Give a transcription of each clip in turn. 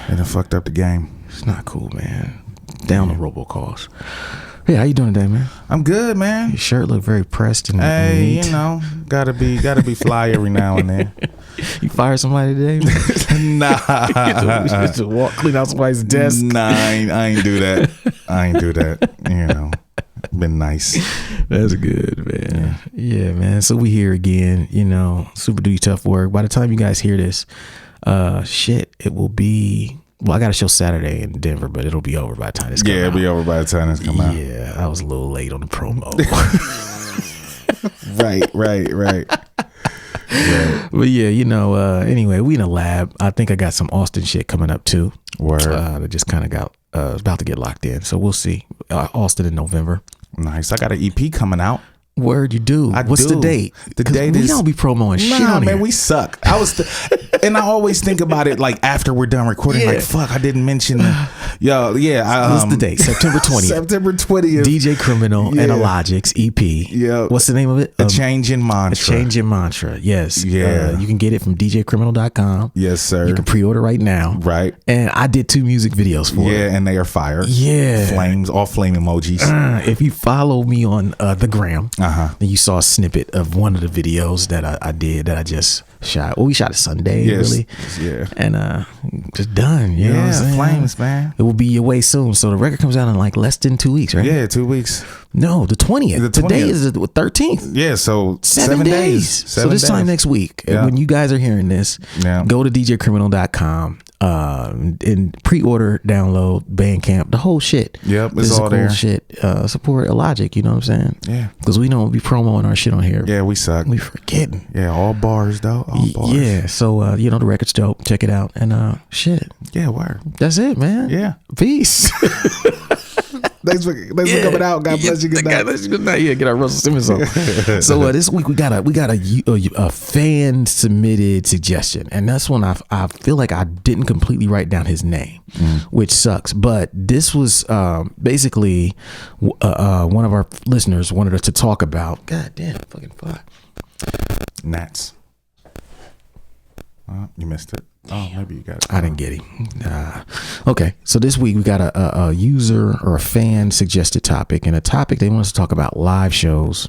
And it fucked up the game. It's not cool, man. Down the robocalls. Hey, how you doing today, man? I'm good, man. Your shirt look very pressed and Hey, neat. you know, gotta be fly every now and then. You fired somebody today? Nah. Just walk, clean out somebody's desk. Nah, I ain't do that. I ain't do that. You know, been nice. That's good, man. Yeah, man. So we here again, you know, Super Duty Tough Work. By the time you guys hear this, it will be, well, I got a show Saturday in Denver, but it'll be over by the time this comes out. Yeah, it'll be over by the time this come out. Yeah, I was a little late on the promo. Right. But yeah, you know, anyway, we in a lab. I think I got some Austin shit coming up too. Word. That just kind of got about to get locked in. So we'll see. Austin in November. Nice. I got an EP coming out. Word, you do. What's do. the date? The date we is. We don't be promoting shit on man, here. we suck. And I always think about it like after we're done recording. Yeah. Like, fuck, I didn't mention. What's the date? September 20th. September 20th. DJ Criminal and Illogic's EP. Yeah. What's the name of it? A Change in Mantra. A Change in Mantra. Yes. Yeah. You can get it from djcriminal.com. Yes, sir. You can pre-order right now. Right. And I did 2 music videos for it. Yeah, and they are fire. Yeah. Flames, all flame emojis. If you follow me on the gram, Uh-huh. then you saw a snippet of one of the videos that I did that I just shot. Well, we shot it Sunday, Yes. really. Yeah. And just done. You know what I'm saying? Flames, man. It will be your way soon. So the record comes out in like less than 2 weeks, right? Yeah, 2 weeks. No, the 20th. The Today 20th. is the 13th. Yeah, so 7 days. So this time next week, Yeah. when you guys are hearing this, Yeah. go to djcriminal.com and pre-order, download, Bandcamp, the whole shit. Yep, it's Physical all there. shit. Support Illogic, you know what I'm saying? Yeah. Because we don't be promoting our shit on here. Yeah, we suck. We forgetting. Yeah, all bars, though. All bars. Yeah, so you know the record's dope. Check it out, and shit. Yeah, word. That's it, man. Yeah. Peace. Thanks for coming out. God bless you. Good night. God bless you. Good night. Yeah, get our Russell Simmons on. So this week we got a fan submitted suggestion, and that's one I feel like I didn't completely write down his name, which sucks. But this was basically one of our listeners wanted us to talk about. God damn, fucking fuck. Gnats. You missed it. Oh, maybe you got it. I didn't get him. Okay, so this week we got a user or a fan suggested topic, and a topic they want us to talk about live shows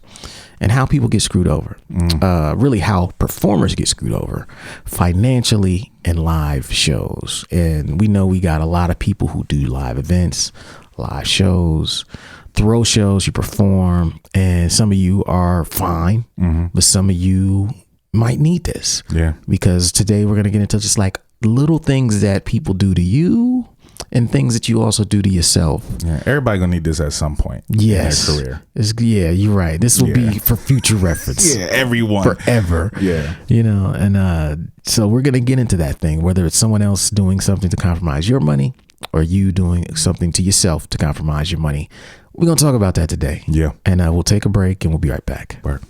and how people get screwed over. Really how performers get screwed over financially in live shows. And we know we got a lot of people who do live events, live shows, throw shows, you perform, and some of you are fine, but some of you might need this. Yeah. Because today we're going to get into just like little things that people do to you and things that you also do to yourself. Yeah. Everybody gonna need this at some point. Yes. In their career. Yeah, you're right. This will be for future reference. Yeah, everyone. Forever. Yeah. You know, and so we're going to get into that thing, whether it's someone else doing something to compromise your money or you doing something to yourself to compromise your money. We're going to talk about that today. Yeah. And we'll take a break and we'll be right back. Word.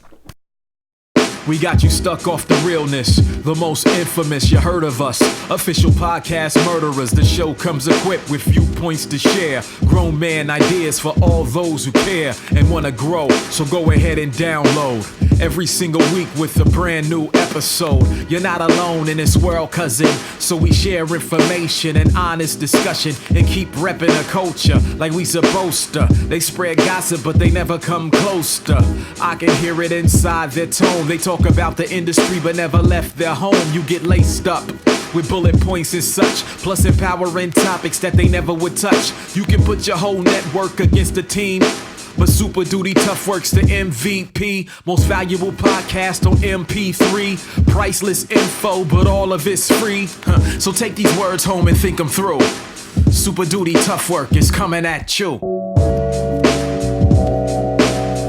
We got you stuck off the realness, the most infamous, you heard of us. Official podcast murderers, the show comes equipped with viewpoints to share. Grown man ideas for all those who care and wanna grow, so go ahead and download. Every single week with a brand new episode. You're not alone in this world, cousin, so we share information and honest discussion and keep repping a culture like we supposed to. They spread gossip, but they never come close to. I can hear it inside their tone. They talk about the industry but never left their home. You get laced up with bullet points and such, plus empowering topics that they never would touch. You can put your whole network against the team, but Super Duty Tough Work's the MVP. Most valuable podcast on MP3. Priceless info, but all of it's free. So take these words home and think them through. Super Duty Tough Work is coming at you.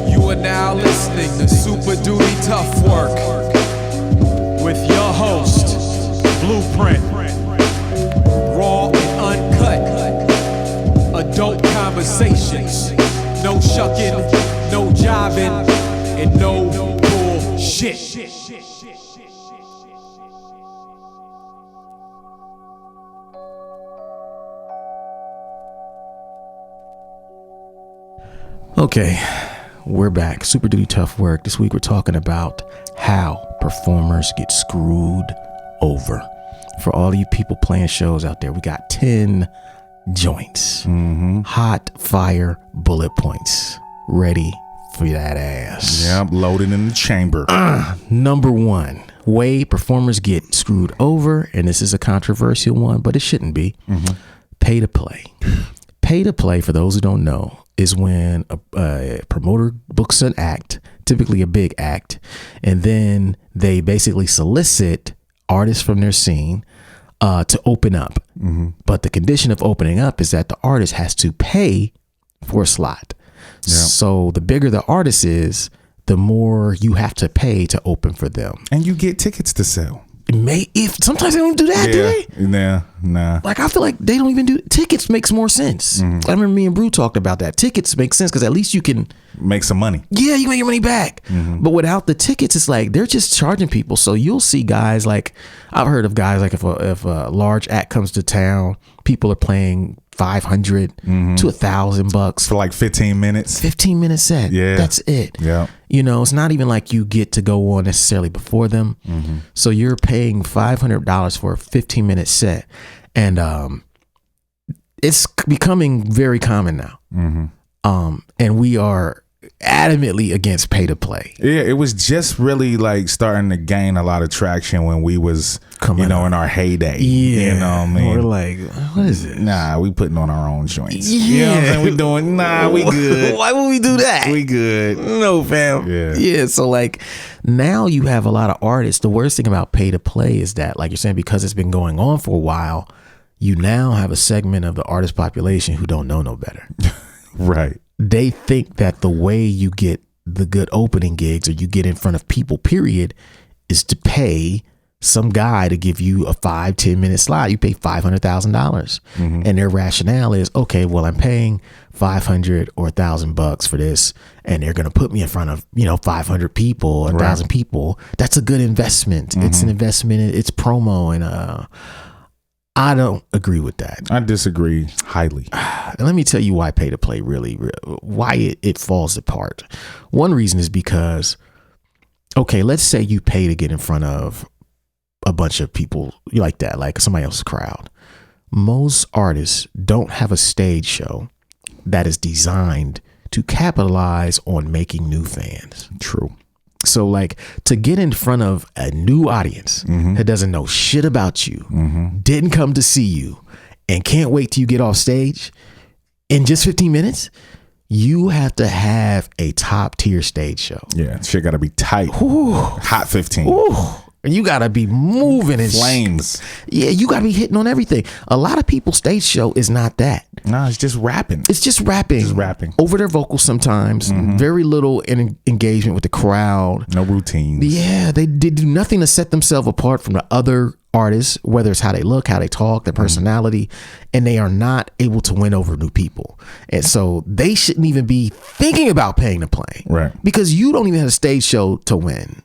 You are now listening to Super Duty Tough Work with your host, Blueprint. Raw and uncut. Adult conversations. No shucking, no jiving, and no bullshit. Okay, we're back. Super Duty Tough Work. This week we're talking about how performers get screwed over. for all you people playing shows out there, we got 10 joints, hot fire bullet points, ready for that ass. Yep, loaded in the chamber. Number one, way performers get screwed over, and this is a controversial one, but it shouldn't be. Pay to play. Pay to play, for those who don't know, is when a promoter books an act, typically a big act, and then they basically solicit artists from their scene to open up. But the condition of opening up is that the artist has to pay for a slot. So the bigger the artist is, the more you have to pay to open for them. And you get tickets to sell. If sometimes they don't do that, do they? Nah. Like, I feel like they don't even do tickets. Makes more sense. I remember me and Brew talked about that. Tickets make sense because at least you can make some money. Yeah, you can make your money back. But without the tickets, it's like they're just charging people. So you'll see guys like, I've heard of guys like if a large act comes to town, people are paying $500 to $1,000 for like 15 minutes. 15-minute set. Yeah, that's it. Yeah, you know, it's not even like you get to go on necessarily before them. So you're paying $500 for a 15-minute set, and it's becoming very common now. And we are adamantly against pay to play. Yeah, it was just really like starting to gain a lot of traction when we was in our heyday. Yeah, you know what I mean? We're like, what is it? Nah, we putting on our own joints. Yeah, you know what I'm saying? We doing we good. Why would we do that? We good. No, fam. Yeah. So like now you have a lot of artists. The worst thing about pay to play is that, like you're saying, because it's been going on for a while, you now have a segment of the artist population who don't know no better. Right. They think that the way you get the good opening gigs or you get in front of people, period, is to pay some guy to give you a 5-10 minute slot. You pay $500,000. And their rationale is, okay, well, I'm paying $500 or $1,000 for this, and they're going to put me in front of, 500 people, 1,000 people. That's a good investment. It's an investment. It's promo. And, I don't agree with that. I disagree highly. And let me tell you why pay to play why it falls apart. One reason is because, okay, let's say you pay to get in front of a bunch of people like that, like somebody else's crowd. Most artists don't have a stage show that is designed to capitalize on making new fans. True. So like to get in front of a new audience that doesn't know shit about you, didn't come to see you, and can't wait till you get off stage in just 15 minutes, you have to have a top tier stage show. Yeah, shit got to be tight. Ooh. Hot 15. Ooh. And you gotta be moving and flames. Yeah, you gotta be hitting on everything. A lot of people's stage show is not that. No, it's just rapping. It's just rapping. Just rapping. Over their vocals sometimes. Very little engagement with the crowd. No routines. Yeah, they do nothing to set themselves apart from the other artists, whether it's how they look, how they talk, their personality, and they are not able to win over new people. And so they shouldn't even be thinking about paying to play. Right. Because you don't even have a stage show to win.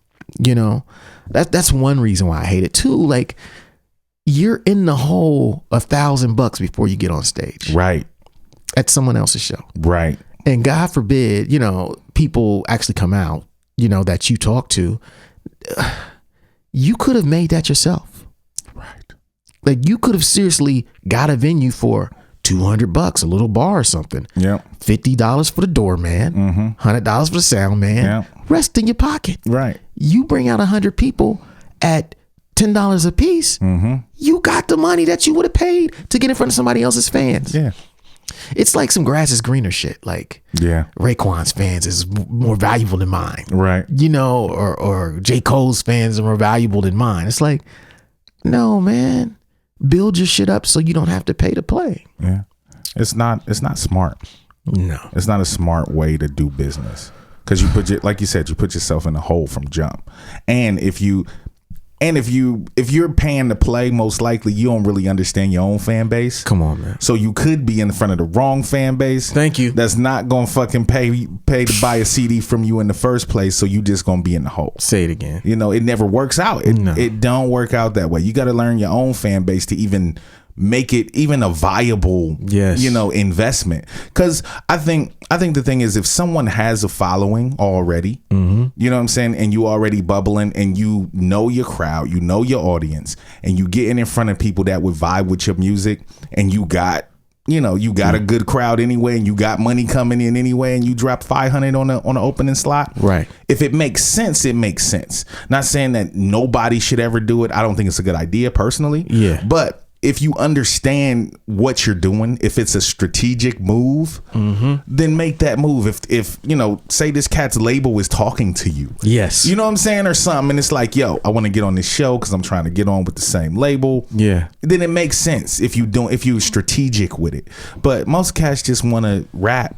That's one reason why I hate it too. Like, you're in the hole $1,000 before you get on stage. Right. At someone else's show. Right. And God forbid, people actually come out, that you talk to. You could have made that yourself. Right. Like, you could have seriously got a venue for $200, a little bar or something. Yeah. $50 for the doorman, $100 for the sound man. Yeah. Rest in your pocket. Right. You bring out 100 people at $10 a piece. You got the money that you would have paid to get in front of somebody else's fans. Yeah. It's like some grass is greener shit. Like, Raekwon's fans is more valuable than mine. Right. Or J. Cole's fans are more valuable than mine. It's like, no, man. Build your shit up so you don't have to pay to play. Yeah. It's not smart. No. It's not a smart way to do business. Because like you said, you put yourself in a hole from jump. And if you're paying to play, most likely you don't really understand your own fan base. Come on, man. So you could be in front of the wrong fan base. Thank you. That's not gonna fucking pay to buy a CD from you in the first place. So you just gonna be in the hole. Say it again. It never works out. It don't work out that way. You got to learn your own fan base to even make it even a viable, investment. Because I think the thing is, if someone has a following already, you know what I'm saying, and you already bubbling, and you know your crowd, you know your audience, and you getting in front of people that would vibe with your music, and you got a good crowd anyway, and you got money coming in anyway, and you drop 500 on the opening slot. Right. If it makes sense, it makes sense. Not saying that nobody should ever do it. I don't think it's a good idea personally. Yeah. But if you understand what you're doing, if it's a strategic move, then make that move. If say this cat's label is talking to you. Yes. You know what I'm saying? Or something. And it's like, yo, I want to get on this show because I'm trying to get on with the same label. Yeah. Then it makes sense if you're strategic with it. But most cats just want to rap.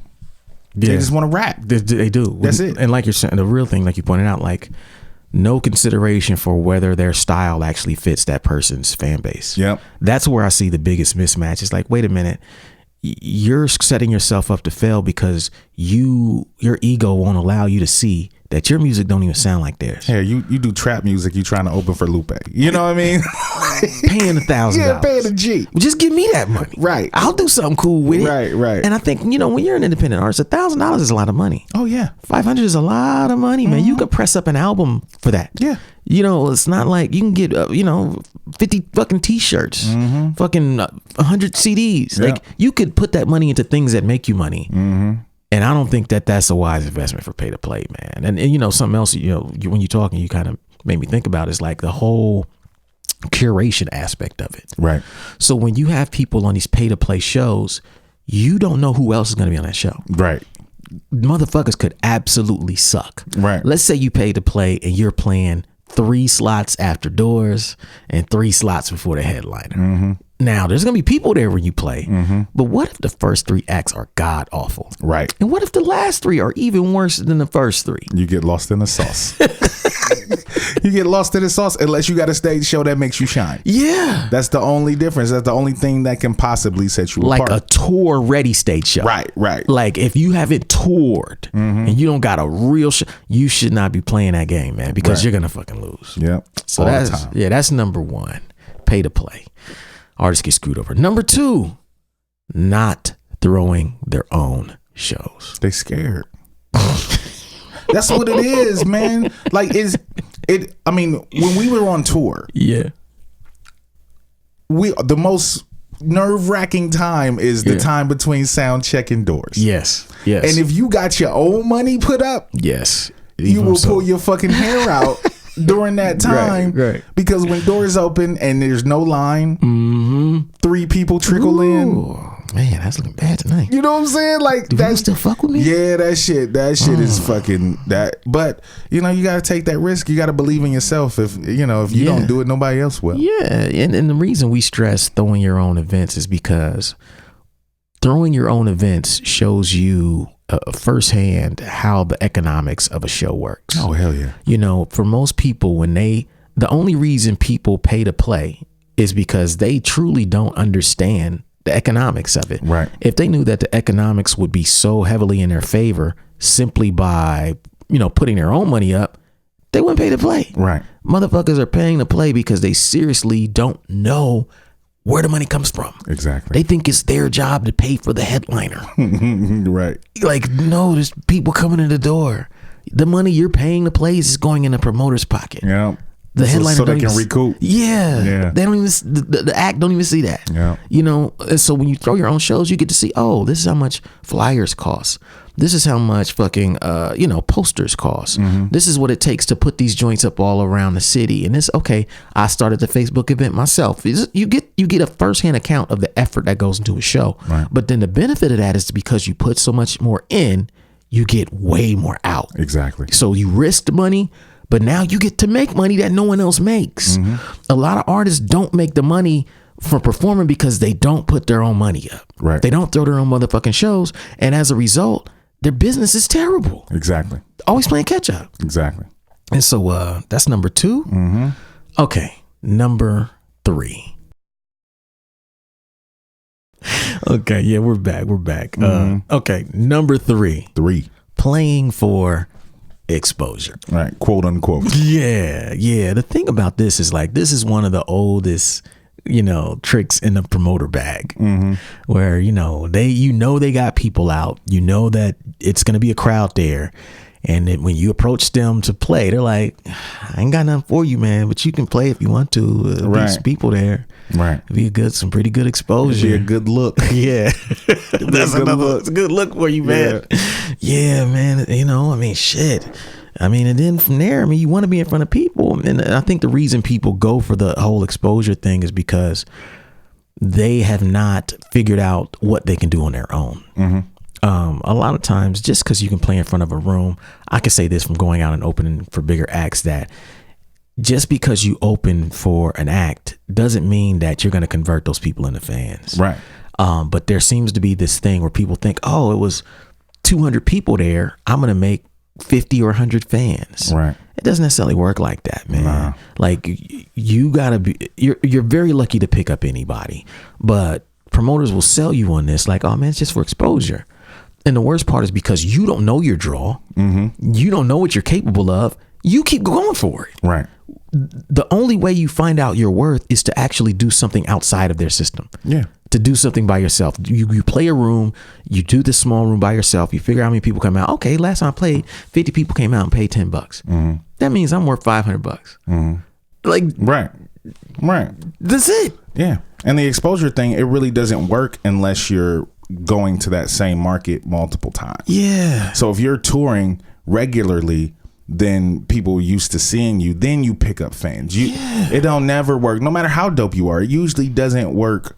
Yeah. They just want to rap. They do. That's it. And like you're saying, the real thing, like you pointed out, like, no consideration for whether their style actually fits that person's fan base. Yep. That's where I see the biggest mismatch. It's like, wait a minute, you're setting yourself up to fail because your ego won't allow you to see that your music don't even sound like theirs. Yeah, you do trap music. You trying to open for Lupe. You know what I mean? Paying $1,000. Yeah, paying a G. Just give me that money. Right. I'll do something cool with it. Right. And I think, when you're an independent artist, $1,000 is a lot of money. Oh, yeah. 500 is a lot of money, man. You could press up an album for that. Yeah. It's not like you can get, 50 fucking t-shirts, fucking 100 CDs. Yeah. Like, you could put that money into things that make you money. And I don't think that that's a wise investment for pay to play, man. And something else, when you're talking, you kind of made me think about is like the whole curation aspect of it. Right. So when you have people on these pay to play shows, you don't know who else is going to be on that show. Right. Motherfuckers could absolutely suck. Right. Let's say you pay to play and you're playing 3 slots after doors and 3 slots before the headliner. Now, there's going to be people there when you play, but what if the first 3 acts are god awful? Right. And what if the last 3 are even worse than the first 3? You get lost in the sauce. You get lost in the sauce unless you got a stage show that makes you shine. Yeah. That's the only difference. That's the only thing that can possibly set you like apart. Like a tour ready stage show. Right. Like if you haven't toured and you don't got a real show, you should not be playing that game, man, because you're going to fucking lose. Yep. So that's number 1, pay to play. Artists get screwed over. Number 2, not throwing their own shows. They scared. That's what it is, man. Like when we were on tour, the most nerve-wracking time is the time between sound check and doors. Yes. And if you got your own money put up, yes, you will pull your fucking hair out during that time. Right. Because when doors open and there's no line, 3 people trickle in. Man, that's looking bad tonight. You know what I'm saying? Like, do you still fuck with me? Yeah, that shit is fucking that. But you gotta take that risk. You gotta believe in yourself. If you don't do it, nobody else will. Yeah, and the reason we stress throwing your own events is because throwing your own events shows you firsthand how the economics of a show works. Oh hell yeah! For most people, the only reason people pay to play is because they truly don't understand the economics of it. Right. If they knew that the economics would be so heavily in their favor simply by, putting their own money up, they wouldn't pay to play. Right. Motherfuckers are paying to play because they seriously don't know where the money comes from. Exactly. They think it's their job to pay for the headliner. Right. Like, no, there's people coming in the door. The money you're paying to play is going in the promoter's pocket. Yeah. The headliner so they can recoup. Yeah. They don't even the act don't even see that. Yeah. And so when you throw your own shows, you get to see, oh, this is how much flyers cost. This is how much fucking posters cost. This is what it takes to put these joints up all around the city. And it's okay. I started the Facebook event myself. You get a firsthand account of the effort that goes into a show. Right. But then the benefit of that is because you put so much more in, you get way more out. Exactly. So you risked money, but now you get to make money that no one else makes. A lot of artists don't make the money from performing because they don't put their own money up. Right. They don't throw their own motherfucking shows. And as a result, their business is terrible. Exactly. Always playing catch up. Exactly. And so that's number 2. Okay. Number 3. Okay. Yeah, we're back. Okay. Number 3. Playing for exposure. Right. Quote unquote. Yeah. The thing about this is this is one of the oldest tricks in the promoter bag, where they got people out, that it's going to be a crowd there, and when you approach them to play, they're like, I ain't got nothing for you, man, but you can play if you want to. These people there, right? It'd be some pretty good exposure. It'd be a good look. Yeah, that's it's a good look for you, man. Yeah, man. Shit. And then from there, you want to be in front of people. And I think the reason people go for the whole exposure thing is because they have not figured out what they can do on their own. A lot of times, just because you can play in front of a room, I can say this from going out and opening for bigger acts, that just because you open for an act doesn't mean that you're going to convert those people into fans. Right. But there seems to be this thing where people think, oh, it was 200 people there, I'm going to make 50 or 100 fans. Right. It doesn't necessarily work like that, man. Nah. Like, you gotta be, you're very lucky to pick up anybody, but promoters will sell you on this like, oh man, it's just for exposure. And the worst part is because you don't know your draw, you don't know what you're capable of, you keep going for it. Right. The only way you find out your worth is to actually do something outside of their system. Yeah. To do something by yourself. You play a room, you do this small room by yourself, you figure out how many people come out. Okay, last time I played, 50 people came out and paid $10. That means I'm worth $500. Like, right. That's it. Yeah. And the exposure thing, it really doesn't work unless you're going to that same market multiple times. Yeah. So if you're touring regularly, then people used to seeing you, then you pick up fans. It don't never work. No matter how dope you are, it usually doesn't work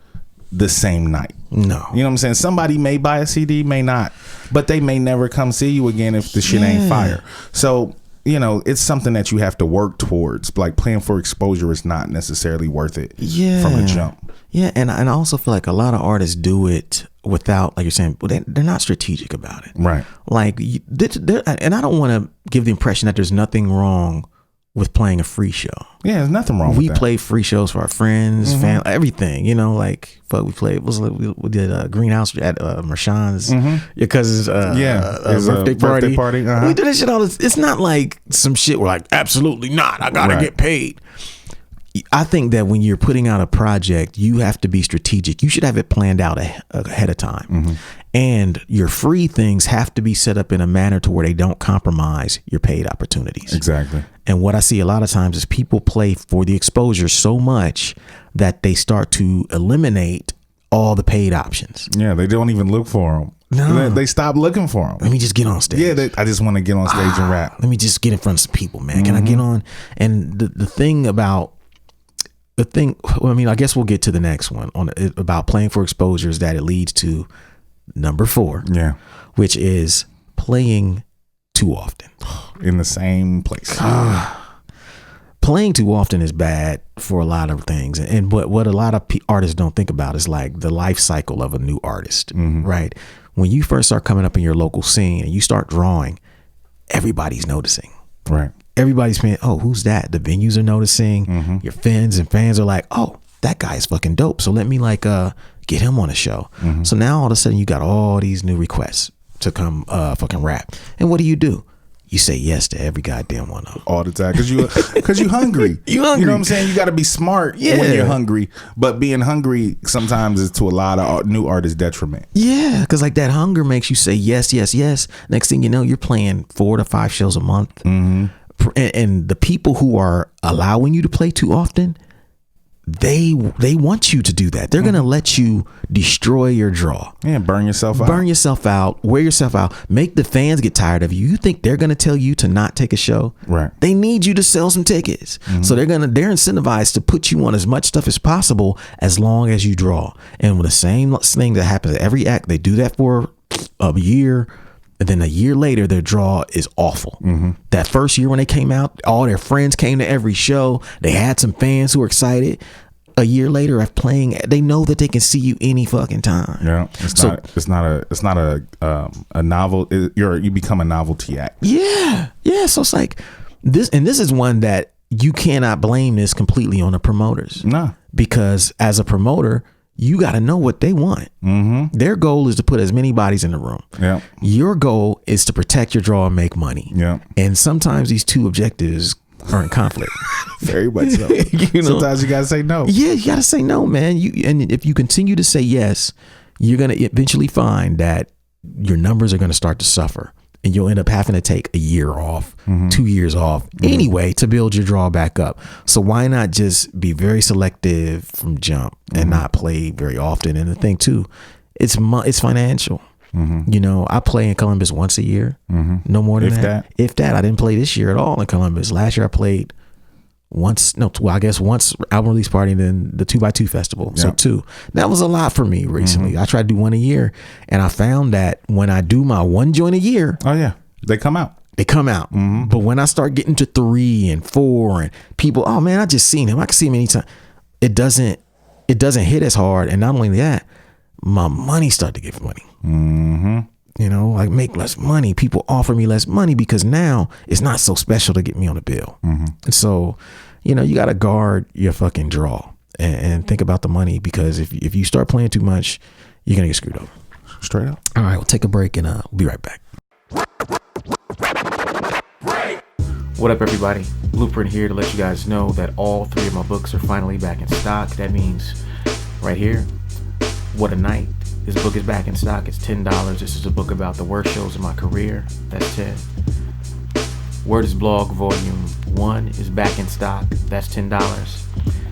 the same night. No. You know what I'm saying? Somebody may buy a CD, may not, but they may never come see you again if the shit ain't fire. So, it's something that you have to work towards. Like, playing for exposure is not necessarily worth it from a jump. Yeah, and I also feel like a lot of artists do it without, like you're saying, they're not strategic about it. Right. Like, and I don't want to give the impression that there's nothing wrong with playing a free show. Yeah, there's nothing wrong with that. We play free shows for our friends, family, everything, we played, we did Greenhouse at Marshawn's, your cousin's birthday party. We do this shit all this. It's not like some shit we're like, absolutely not, I gotta get paid. I think that when you're putting out a project, you have to be strategic. You should have it planned out ahead of time. And your free things have to be set up in a manner to where they don't compromise your paid opportunities. Exactly. And what I see a lot of times is people play for the exposure so much that they start to eliminate all the paid options. Yeah, they don't even look for them. No. They stop looking for them. Let me just get on stage. Yeah, I just want to get on stage and rap. Let me just get in front of some people, man. Can I get on? And the thing, I guess we'll get to the next one about playing for exposures, that it leads to number 4. Yeah. Which is playing too often. In the same place. Playing too often is bad for a lot of things. And what a lot of artists don't think about is like the life cycle of a new artist, right? When you first start coming up in your local scene and you start drawing, everybody's noticing. Right. Everybody's saying, oh, who's that? The venues are noticing. Your fans are like, oh, that guy is fucking dope. So let me get him on a show. So now all of a sudden you got all these new requests to come fucking rap. And what do? You say yes to every goddamn one of them. All the time. Because you hungry. You know what I'm saying? You got to be smart when you're hungry. But being hungry sometimes is to a lot of new artists' detriment. Yeah, because like that hunger makes you say yes, yes, yes. Next thing you know, you're playing 4 to 5 shows a month. And the people who are allowing you to play too often, they want you to do that. They're gonna let you destroy your draw. Yeah, burn yourself out, wear yourself out, make the fans get tired of you. You think they're gonna tell you to not take a show? Right. They need you to sell some tickets. So they're incentivized to put you on as much stuff as possible as long as you draw. And with the same thing that happens at every act, they do that for a year. And then a year later, their draw is awful. That first year when they came out, all their friends came to every show. They had some fans who were excited. A year later, after playing, they know that they can see you any fucking time. Yeah, it's not a novel. You become a novelty act. Yeah. So it's like this, and this is one that you cannot blame this completely on the promoters. No, because as a promoter, you got to know what they want. Their goal is to put as many bodies in the room. Yeah. Your goal is to protect your draw and make money. Yeah. And sometimes these two objectives are in conflict. Very much so. Sometimes you gotta say no. Yeah, you gotta say no, man. And if you continue to say yes, you're gonna eventually find that your numbers are gonna start to suffer, and you'll end up having to take a year off, 2 years off anyway to build your draw back up. So why not just be very selective from jump and not play very often? And the thing too, it's financial. You know, I play in Columbus once a year, no more than that. If that, I didn't play this year at all in Columbus. Last year I played once album release party and then the 2x2 festival. So 2. That was a lot for me recently. I try to do 1 a year, and I found that when I do my 1 joint a year, they come out. But when I start getting to 3 and 4 and people, oh man, I just seen him. I can see him anytime. It doesn't hit as hard. And not only that, my money started to get money. You know, like make less money. People offer me less money because now it's not so special to get me on a bill. And so, you know, you got to guard your fucking draw and think about the money, because if you start playing too much, you're going to get screwed over. Straight up. All right, we'll take a break and we'll be right back. What up, everybody? Blueprint here to let you guys know that all 3 of my books are finally back in stock. That means right here, What a Night. This book is back in stock. It's $10. This is a book about the worst shows of my career. That's 10. Word is Blog Volume 1 is back in stock. That's $10.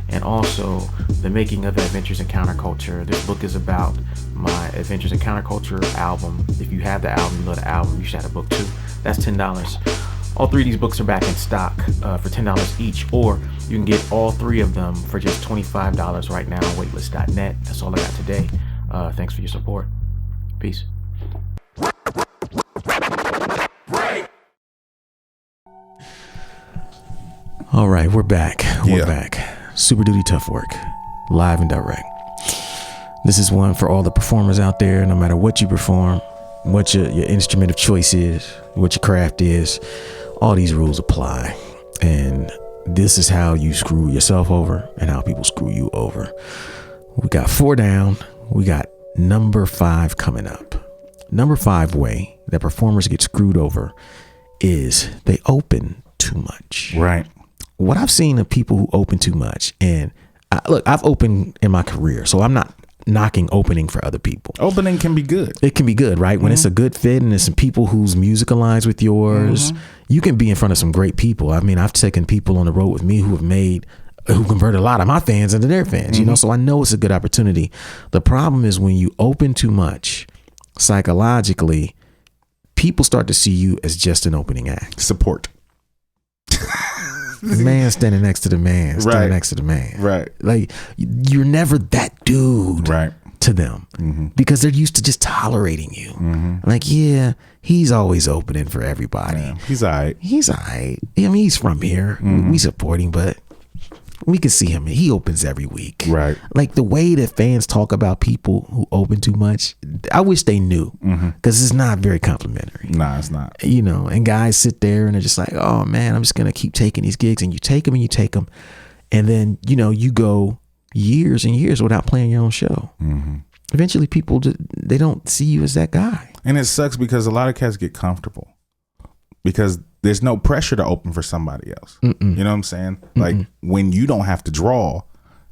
And also, The Making of Adventures in Counterculture. This book is about my Adventures in Counterculture album. If you have the album, you know the album, you should have a book too. That's $10. All 3 of these books are back in stock for $10 each, or you can get all 3 of them for just $25 right now on waitlist.net. That's all I got today. Thanks for your support. Peace. All right, we're back. We're back. Super Duty Tough Work, live and direct. This is one for all the performers out there. No matter what you perform, what your instrument of choice is, what your craft is, all these rules apply. And this is how you screw yourself over and how people screw you over. We got 4 down. We got number 5 coming up. Number 5 way that performers get screwed over is they open too much. Right. What I've seen of people who open too much, and I've opened in my career, so I'm not knocking opening for other people. Opening can be good. It can be good, right? When it's a good fit and it's some people whose music aligns with yours, you can be in front of some great people. I mean, I've taken people on the road with me who converted a lot of my fans into their fans, you know, so I know it's a good opportunity. The problem is when you open too much, psychologically, people start to see you as just an opening act. Support. Man standing next to the man, standing next to the man. Right. Like, you're never that dude to them because they're used to just tolerating you. Like, yeah, he's always opening for everybody. Yeah, he's all right. He's all right. I mean, he's from here. We support him, but we can see him. He opens every week. Right. Like the way that fans talk about people who open too much, I wish they knew, because it's not very complimentary. Nah, it's not. You know, and guys sit there and they're just like, oh man, I'm just going to keep taking these gigs, and you take them and you take them. And then, you know, you go years and years without playing your own show. Eventually people, they don't see you as that guy. And it sucks because a lot of cats get comfortable because there's no pressure to open for somebody else. You know what I'm saying? Like when you don't have to draw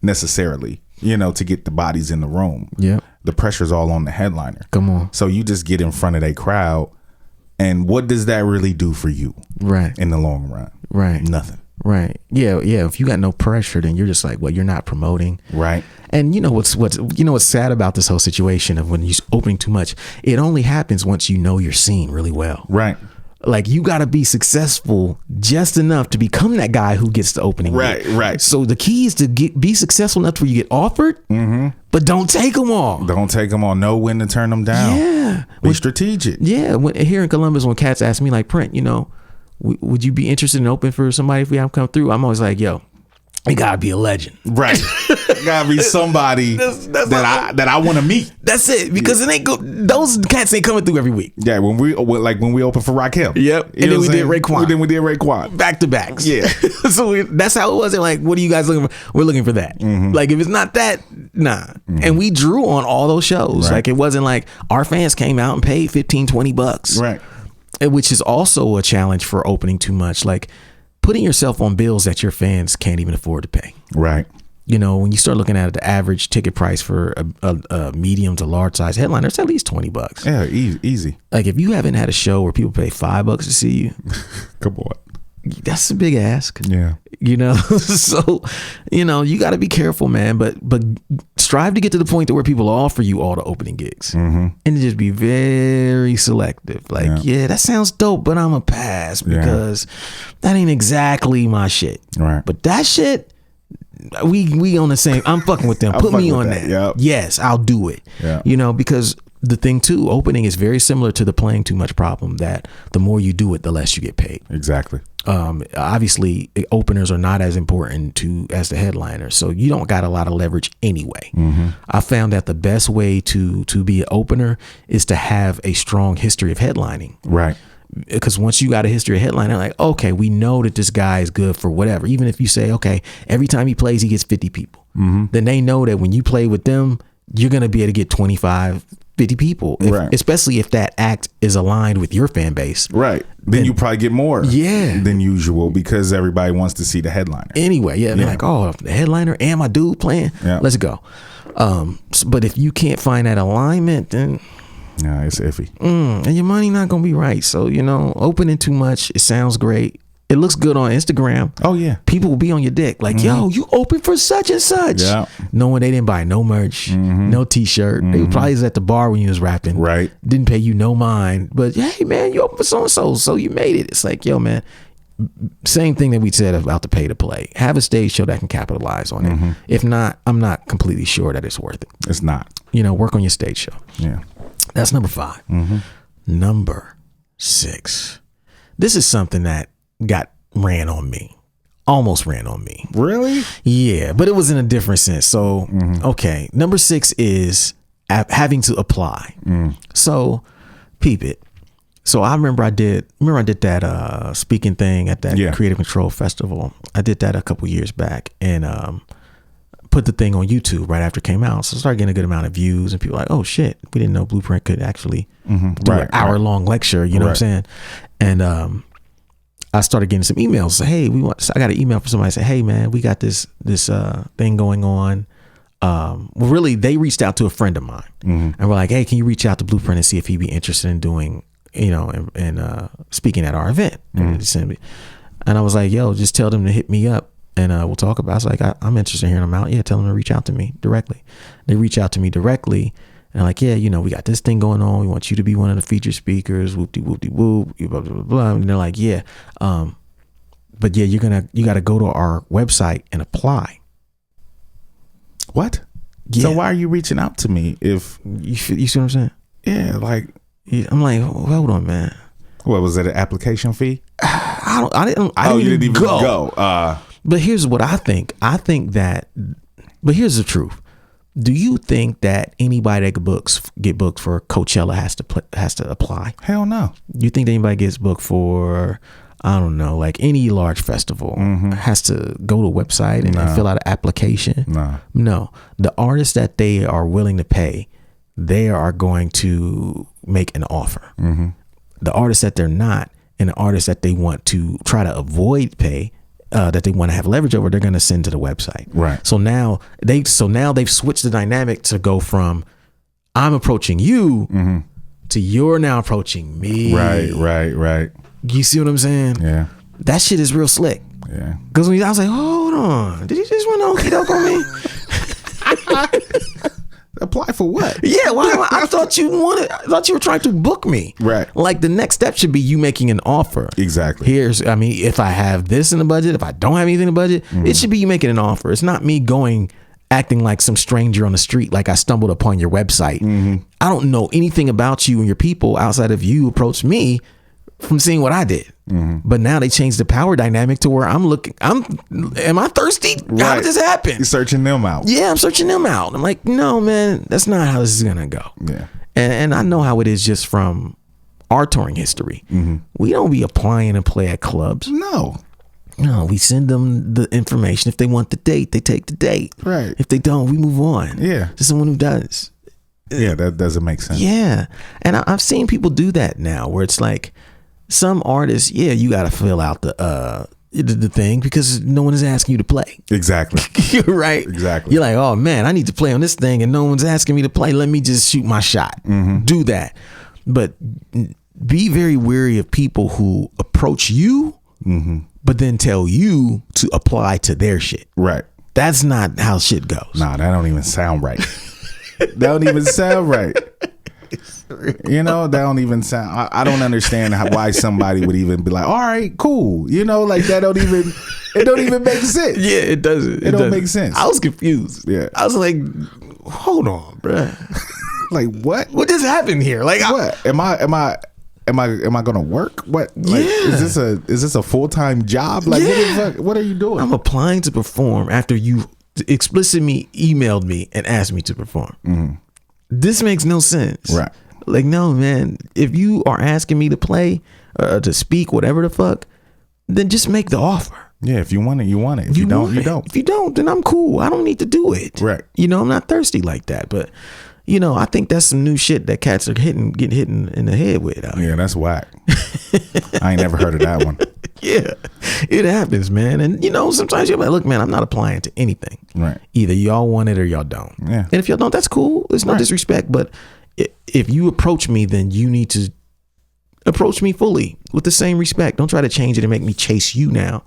necessarily, you know, to get the bodies in the room. Yeah. The pressure's all on the headliner. Come on. So you just get in front of a crowd, and what does that really do for you? Right. In the long run? Right. Nothing. Right. Yeah. Yeah. If you got no pressure, then you're just like, well, you're not promoting. Right. And you know what's sad about this whole situation of when you're opening too much, it only happens once you know your scene really well. Right. Like you got to be successful just enough to become that guy who gets the opening. Right. So the key is to be successful enough where you get offered, but don't take them all. Don't take them all. Know when to turn them down. Yeah. Be strategic. Yeah. Here in Columbus, when cats ask me like, Print, you know, would you be interested in open for somebody if we have come through? I'm always like, yo, it gotta be a legend. Right. It gotta be somebody that I want to meet. That's it. Because it ain't those cats ain't coming through every week. Yeah, when we open for Raquel. Yep. And then we did Raekwon. Then we did Raekwon. Back to backs. Yeah. So that's how it was. And like, what are you guys looking for? We're looking for that. Like if it's not that, nah. And we drew on all those shows. Like it wasn't like our fans came out and paid $15-20. Right. Which is also a challenge for opening too much. Like putting yourself on bills that your fans can't even afford to pay. Right. You know, when you start looking at the average ticket price for a medium to large size headliner, it's at least $20. Yeah, easy. Like if you haven't had a show where people pay $5 to see you, come on, that's a big ask. Yeah. You know, so, you know, you got to be careful, man. But strive to get to the point to where people offer you all the opening gigs, and just be very selective. Like, yeah, that sounds dope, but I'm a pass because that ain't exactly my shit. Right. But that shit, we on the same. I'm fucking with them. Put me on that. Yep. Yes, I'll do it. Yeah. You know, because the thing too, opening is very similar to the playing too much problem. That the more you do it, the less you get paid. Exactly. Obviously, openers are not as important as the headliner, so you don't got a lot of leverage anyway. I found that the best way to be an opener is to have a strong history of headlining. Right. Because once you got a history of headlining, like, okay, we know that this guy is good for whatever. Even if you say, okay, every time he plays, he gets 50 people. Then they know that when you play with them, you're going to be able to get 25, 50 people. Especially if that act is aligned with your fan base. Right. Then you probably get more than usual because everybody wants to see the headliner. Anyway, they're like, oh, the headliner and my dude playing. Yeah. Let's go. But if you can't find that alignment, then... yeah, it's iffy. And your money not going to be right. So, you know, opening too much, it sounds great. It looks good on Instagram. Oh, yeah. People will be on your dick. Like, yo, you open for such and such. Yeah. Knowing they didn't buy no merch, no t-shirt. They probably was at the bar when you was rapping. Right. Didn't pay you no mind. But, hey, man, you open for so-and-so, so you made it. It's like, yo, man, same thing that we said about the pay to play. Have a stage show that can capitalize on it. If not, I'm not completely sure that it's worth it. It's not. You know, work on your stage show. Yeah. That's number 5. Number 6. This is something that almost ran on me. Really? Yeah, but it was in a different sense. So, okay. Number 6 is having to apply. So, peep it. So I remember I did that speaking thing at that Creative Control Festival. I did that a couple years back and put the thing on YouTube right after it came out. So I started getting a good amount of views and people were like, oh shit, we didn't know Blueprint could actually do an hour-long lecture, you know what I'm saying? And I started getting some emails. Hey, I got an email from somebody say, hey man, we got this thing going on. Well, really, they reached out to a friend of mine and we're like, hey, can you reach out to Blueprint and see if he'd be interested in doing, you know, and speaking at our event. And I was like, yo, just tell them to hit me up and we'll talk about it. I was like, I'm interested in hearing them out. Yeah, tell them to reach out to me directly. They reach out to me directly and like, yeah, you know, we got this thing going on. We want you to be one of the featured speakers, whoop-de-whoop-de-whoop, blah, blah, blah, blah. And they're like, yeah. But yeah, you got to go to our website and apply. What? Yeah. So why are you reaching out to me if... You see what I'm saying? Yeah, like... Yeah, I'm like, hold on, man. What was it? An application fee? I didn't even go. But here's what I think. I think that. But here's the truth. Do you think that anybody that get booked for Coachella has to apply? Hell no. You think that anybody gets booked for, I don't know, like any large festival has to go to a website and fill out an application? No. The artists that they are willing to pay, they are going to make an offer. The artists that they're not, and the artists that they want to try to avoid pay, that they want to have leverage over, they're going to send to the website. Right. So now they've switched the dynamic to go from I'm approaching you to you're now approaching me. Right. You see what I'm saying? Yeah. That shit is real slick. Yeah. Because I was like, hold on, did he just run okey doke on me? Apply for what? Yeah, I thought you were trying to book me. Right. Like the next step should be you making an offer. Exactly. If I have this in the budget, if I don't have anything in the budget, it should be you making an offer. It's not me acting like some stranger on the street, like I stumbled upon your website. I don't know anything about you and your people outside of you approached me from seeing what I did. But now they changed the power dynamic to where am I thirsty? Right. How did this happen? You're searching them out. Yeah, I'm searching them out. I'm like, no, man, that's not how this is going to go. Yeah. And I know how it is just from our touring history. We don't be applying and play at clubs. No, we send them the information. If they want the date, they take the date. Right. If they don't, we move on. Yeah. To someone who does. Yeah, that doesn't make sense. Yeah. And I've seen people do that now where it's like, some artists, you got to fill out the thing because no one is asking you to play. Exactly. You're right. Exactly. You're like, oh man, I need to play on this thing and no one's asking me to play. Let me just shoot my shot. Do that. But be very wary of people who approach you, but then tell you to apply to their shit. Right. That's not how shit goes. Nah, that don't even sound right. That don't even sound right. You know, that don't even sound. I don't understand why somebody would even be like, all right, cool. You know, like that don't even. It don't even make sense. Yeah, it doesn't. It don't make sense. I was confused. Yeah, I was like, hold on, bro. Like what? What just happened here? Like what? Am I gonna work? What? Like, is this a full-time job? Like what are you doing? I'm applying to perform after you explicitly emailed me and asked me to perform. This makes no sense. Right. Like, no, man, if you are asking me to play, to speak, whatever the fuck, then just make the offer. Yeah, if you want it, you want it. If you don't, you don't. If you don't, then I'm cool. I don't need to do it. Right. You know, I'm not thirsty like that. But, you know, I think that's some new shit that cats are getting hit in the head with. Yeah, that's whack. I ain't never heard of that one. Yeah, it happens, man. And, you know, sometimes you're like, look, man, I'm not applying to anything. Right. Either y'all want it or y'all don't. Yeah. And if y'all don't, that's cool. It's no disrespect. But if you approach me, then you need to approach me fully with the same respect. Don't try to change it and make me chase you now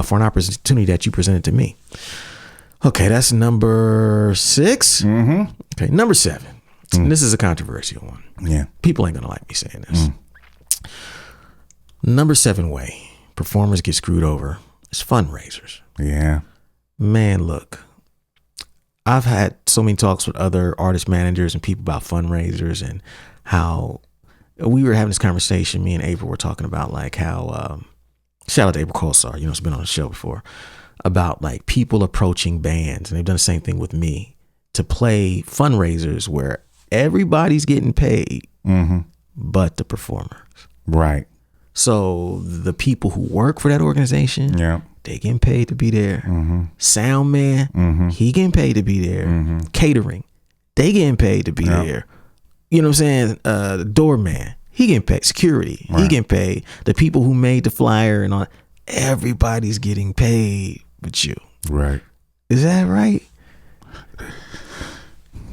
for an opportunity that you presented to me. Okay, that's number 6. Okay, number 7. And this is a controversial one. Yeah. People ain't going to like me saying this. Number 7 way performers get screwed over is fundraisers. Yeah. Man, look, I've had so many talks with other artist managers and people about fundraisers and how we were having this conversation. Me and April were talking about like how, shout out to April Colsar, you know, it's been on the show before, about like people approaching bands. And they've done the same thing with me to play fundraisers where everybody's getting paid, but the performers. Right. So the people who work for that organization, they getting paid to be there. Sound man, he getting paid to be there. Catering, they getting paid to be there. You know what I'm saying? Doorman, he getting paid. Security, he getting paid. The people who made the flyer and all, everybody's getting paid but you. Right. Is that right?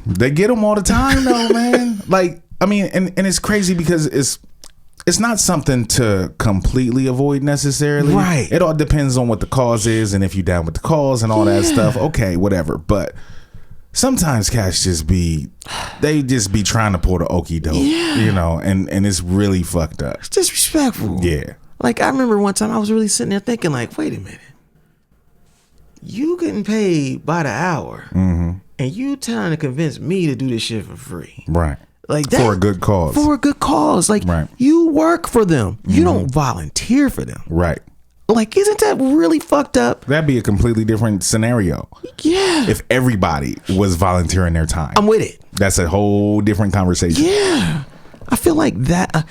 They get them all the time though, man. Like, I mean, and it's crazy because it's not something to completely avoid necessarily. Right. It all depends on what the cause is and if you're down with the cause and all that stuff. Okay, whatever. But sometimes cats just be trying to pull the okie doke, you know, and it's really fucked up. It's disrespectful. Yeah. Like, I remember one time I was really sitting there thinking like, wait a minute. You getting paid by the hour and you trying to convince me to do this shit for free. Right. Like that, for a good cause. For a good cause. Like, you work for them. You don't volunteer for them. Right. Like, isn't that really fucked up? That'd be a completely different scenario. Yeah. If everybody was volunteering their time. I'm with it. That's a whole different conversation. Yeah. I feel like that.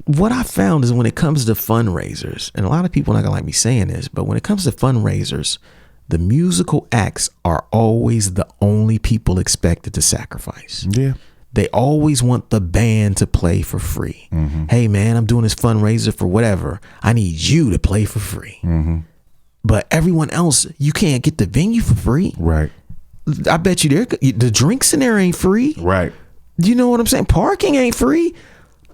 What I found is when it comes to fundraisers, and a lot of people are not going to like me saying this, but when it comes to fundraisers, the musical acts are always the only people expected to sacrifice. Yeah. They always want the band to play for free. Hey, man, I'm doing this fundraiser for whatever. I need you to play for free. But everyone else, you can't get the venue for free. Right. I bet you the drinks in there ain't free. Right. You know what I'm saying? Parking ain't free.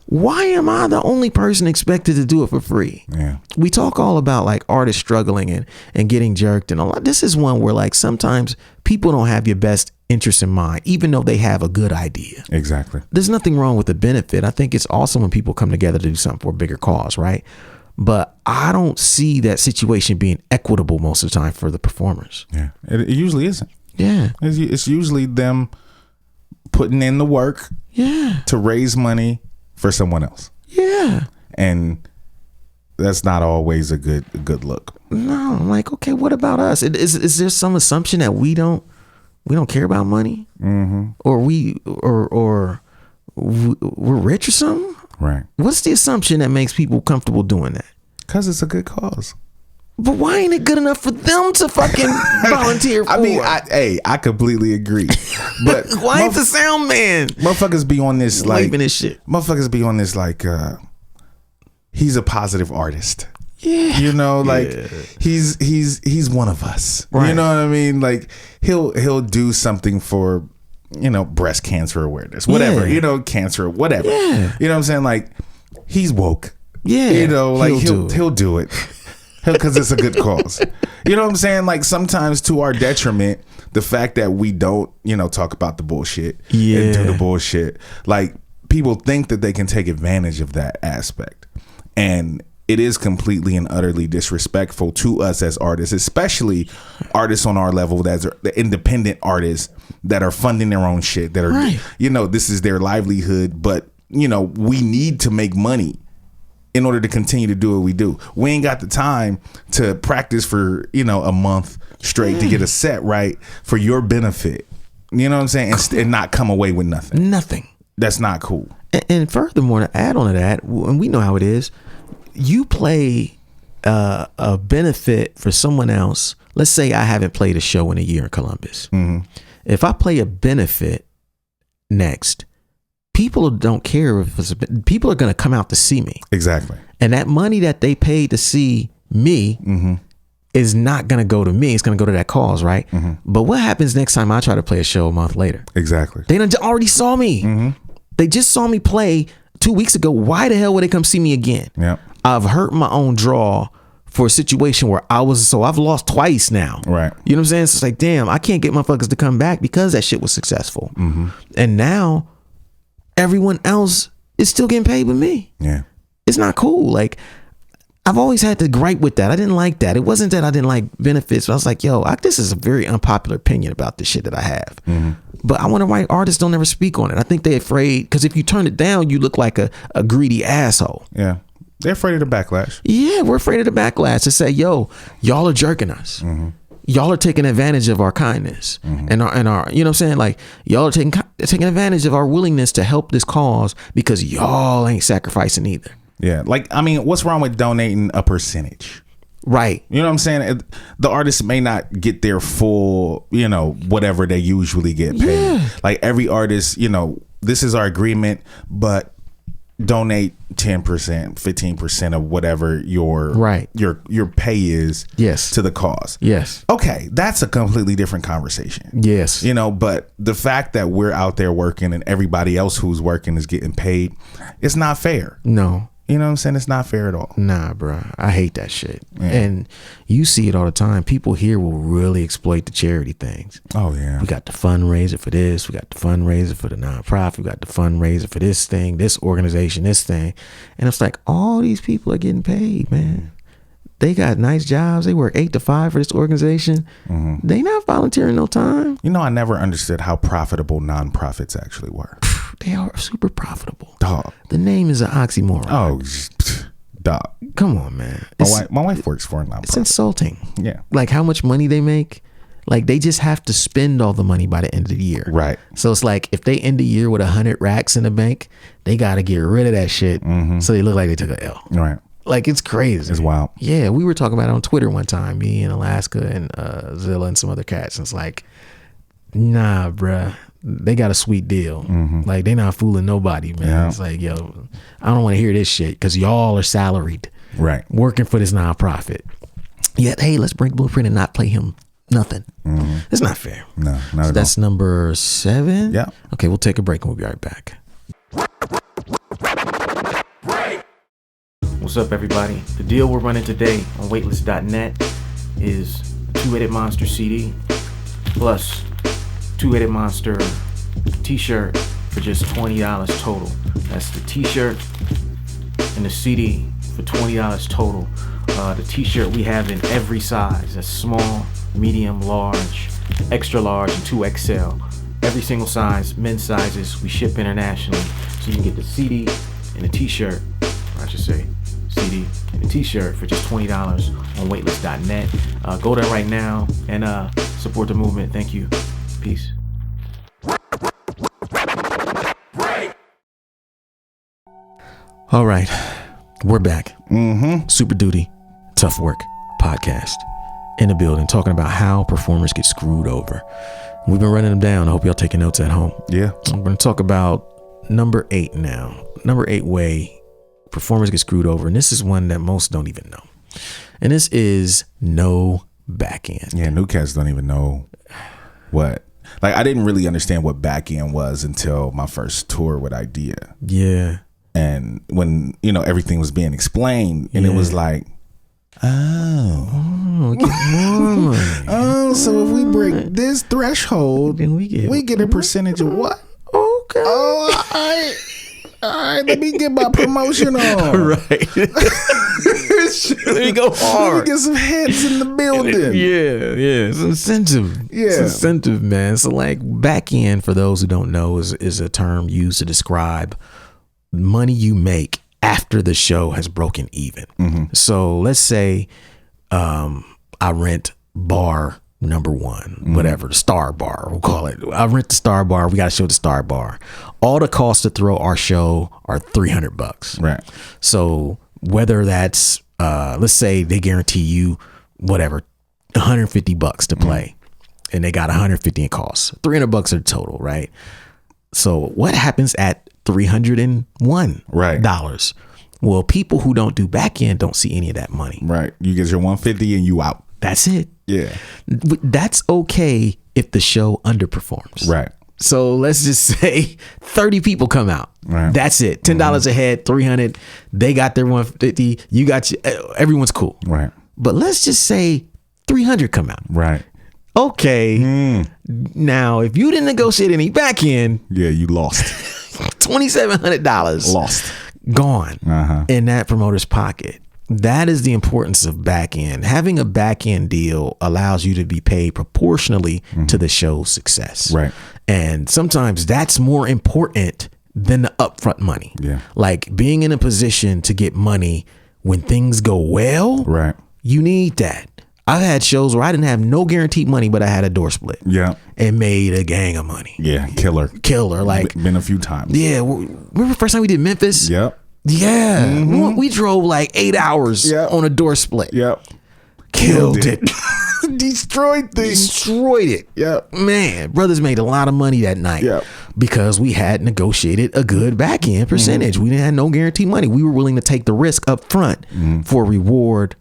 Why am I the only person expected to do it for free? Yeah. We talk all about like artists struggling and getting jerked and all that. This is one where like sometimes people don't have your best interest in mind, even though they have a good idea. Exactly. There's nothing wrong with the benefit. I think it's awesome when people come together to do something for a bigger cause, right? But I don't see that situation being equitable most of the time for the performers. Yeah. It usually isn't. Yeah. It's usually them putting in the work to raise money for someone else. Yeah. And that's not always a good look. No, I'm like, okay, what about us? Is there some assumption that we don't care about money? Or we're rich or something? Right. What's the assumption that makes people comfortable doing that? Because it's a good cause. But why ain't it good enough for them to fucking volunteer for? I mean, I completely agree. But why ain't the sound man? Motherfuckers be on this like this shit. Motherfuckers be on this like he's a positive artist. Yeah. You know, like he's one of us. Right. You know what I mean? Like he'll do something for, you know, breast cancer awareness, whatever, you know, cancer, whatever. Yeah. You know what I'm saying? Like he's woke. Yeah. You know, like he'll do it. Because it's a good cause. You know what I'm saying? Like sometimes to our detriment, the fact that we don't, you know, talk about the bullshit and do the bullshit, like people think that they can take advantage of that aspect. And it is completely and utterly disrespectful to us as artists, especially artists on our level, that's the independent artists that are funding their own shit, that are, you know, this is their livelihood. But, you know, we need to make money in order to continue to do what we do. We ain't got the time to practice for, you know, a month straight to get a set right for your benefit. You know what I'm saying? And not come away with nothing. Nothing. That's not cool. And furthermore, to add on to that, and we know how it is, you play a benefit for someone else. Let's say I haven't played a show in a year in Columbus. Mm-hmm. If I play a benefit next, people don't care if it's people are going to come out to see me. Exactly. And that money that they paid to see me is not going to go to me. It's going to go to that cause, right? Mm-hmm. But what happens next time I try to play a show a month later? Exactly. They already saw me. Mm-hmm. They just saw me play 2 weeks ago. Why the hell would they come see me again? Yeah. I've hurt my own draw for a situation where I've lost twice now. Right. You know what I'm saying? So it's like, damn, I can't get motherfuckers to come back because that shit was successful. Mm-hmm. And now everyone else is still getting paid with me. Yeah. It's not cool. Like, I've always had to gripe with that. I didn't like that. It wasn't that I didn't like benefits, but I was like, yo, this is a very unpopular opinion about this shit that I have. Mm-hmm. But I wonder why artists don't ever speak on it. I think they're afraid, because if you turn it down, you look like a greedy asshole. Yeah. They're afraid of the backlash. Yeah, we're afraid of the backlash to say, yo, y'all are jerking us. Mm-hmm. Y'all are taking advantage of our kindness and our, you know what I'm saying? Like, y'all are taking advantage of our willingness to help this cause because y'all ain't sacrificing either. Yeah. Like, I mean, what's wrong with donating a percentage? Right. You know what I'm saying? The artists may not get their full, you know, whatever they usually get paid. Yeah. Like every artist, you know, this is our agreement, but donate 10%, 15% of whatever your pay is to the cause. Yes. Okay, that's a completely different conversation. Yes. You know, but the fact that we're out there working and everybody else who's working is getting paid, it's not fair. No. You know what I'm saying? It's not fair at all. Nah, bro. I hate that shit. Yeah. And you see it all the time. People here will really exploit the charity things. Oh, yeah. We got the fundraiser for this. We got the fundraiser for the nonprofit. We got the fundraiser for this thing, this organization, this thing. And it's like, all these people are getting paid, man. They got nice jobs. They work 8 to 5 for this organization. Mm-hmm. They not volunteering no time. You know, I never understood how profitable nonprofits actually were. They are super profitable. Dog. The name is an oxymoron. Oh, dog. Come on, man. My wife works for a nonprofit. It's insulting. Yeah. Like how much money they make. Like they just have to spend all the money by the end of the year. Right. So it's like if they end the year with 100 racks in the bank, they got to get rid of that shit. Mm-hmm. So they look like they took an L. Right. Like it's crazy. It's wild. Yeah. We were talking about it on Twitter one time, me and Alaska and Zilla and some other cats. And it's like, nah, bruh. They got a sweet deal. Mm-hmm. Like they not fooling nobody, man. Yeah. It's like, yo, I don't want to hear this shit because y'all are salaried, right? Working for this nonprofit. Yet, hey, let's bring Blueprint and not play him nothing. Mm-hmm. It's not fair. No, not so at that's all. Number 7. Yeah. Okay, we'll take a break and we'll be right back. What's up, everybody? The deal we're running today on Weightless.net is a 2-Headed Monster CD plus 2-Headed Monster t-shirt for just $20 total. That's the t-shirt and the CD for $20 total. The t-shirt we have in every size. That's small, medium, large, extra large, and 2XL. Every single size, men's sizes, we ship internationally. So you can get the CD and the t-shirt, or I should say CD and the t-shirt for just $20 on Weightless.net. Go there right now and support the movement. Thank you. Peace. All right, we're back. Mm-hmm. Super Duty, Tough Work podcast in the building, talking about how performers get screwed over. We've been running them down. I hope y'all taking notes at home. Yeah. I'm going to talk about number 8 now. Number 8 way performers get screwed over, and this is one that most don't even know. And this is no Backend. Yeah, new cats don't even know what. Like, I didn't really understand what Backend was until my first tour with Idea. Yeah. And when, everything was being explained, and it was like, so if we break this threshold, then we get a percentage of what? Okay. Oh, all right, let me get my promotion on. Right. Let me go hard. Let me get some heads in the building. Yeah. It's incentive. Yeah. It's incentive, man. So like Backend, for those who don't know, is a term used to describe money you make after the show has broken even. Mm-hmm. So let's say I rent bar number one, whatever, the Star Bar, we'll call it. I rent the Star Bar. We got to show the Star Bar. All the costs to throw our show are $300. Right. So whether that's, let's say they guarantee you whatever, $150 to play, and they got $150 in costs. $300 are the total, right? So what happens at $301? Right. Well, people who don't do Backend don't see any of that money. Right. You get your $150 and you out. That's it. Yeah. That's okay if the show underperforms. Right. So let's just say 30 people come out. Right. That's it. $10 a head, 300. They got their 150. You got everyone's cool. Right. But let's just say 300 come out. Right. Okay. Now, if you didn't negotiate any Backend, yeah, you lost. $2,700 lost. Gone in that promoter's pocket. That is the importance of Backend. Having a Backend deal allows you to be paid proportionally to the show's success. Right. And sometimes that's more important than the upfront money. Yeah. Like being in a position to get money when things go well. Right. You need that. I've had shows where I didn't have no guaranteed money, but I had a door split. Yeah. And made a gang of money. Yeah. Killer. Like, been a few times. Yeah. Remember the first time we did Memphis? Yep. Yeah. We drove like 8 hours on a door split. Yep. Killed it. Destroyed things. Destroyed it. Yep. Man, brothers made a lot of money that night. Yep. Because we had negotiated a good Backend percentage. We didn't have no guaranteed money. We were willing to take the risk up front for reward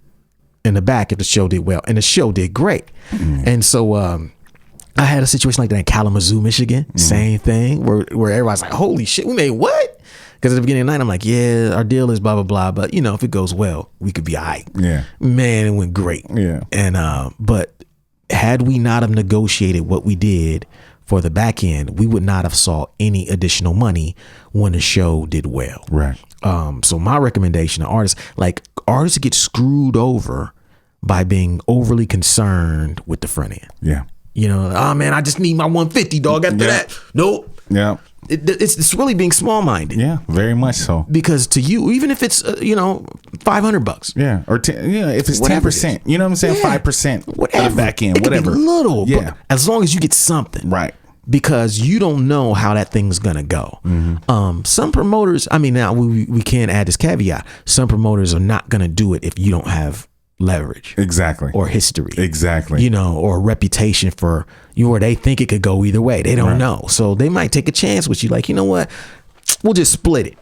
in the back if the show did well. And the show did great. And so I had a situation like that in Kalamazoo, Michigan. Same thing where everybody's like, holy shit, we made what? Because at the beginning of the night, I'm like, yeah, our deal is blah, blah, blah. But, if it goes well, we could be all right. Yeah. Man, it went great. Yeah. And, but had we not have negotiated what we did for the Backend, we would not have saw any additional money when the show did well. Right. So my recommendation to artists get screwed over by being overly concerned with the front end. Yeah. Oh man, I just need my 150, dog. After that, nope. Yeah. It's really being small minded. Yeah, very much so. Because to you, even if it's $500, yeah, or if it's 10%, you know what I'm saying, 5%, whatever, back end, whatever, little, yeah. But as long as you get something, right? Because you don't know how that thing's gonna go. Some promoters, now we can add this caveat: some promoters are not gonna do it if you don't have leverage, exactly, or history, exactly, or reputation for you, or they think it could go either way. They don't know, so they might take a chance with you. Like, you know what, we'll just split it.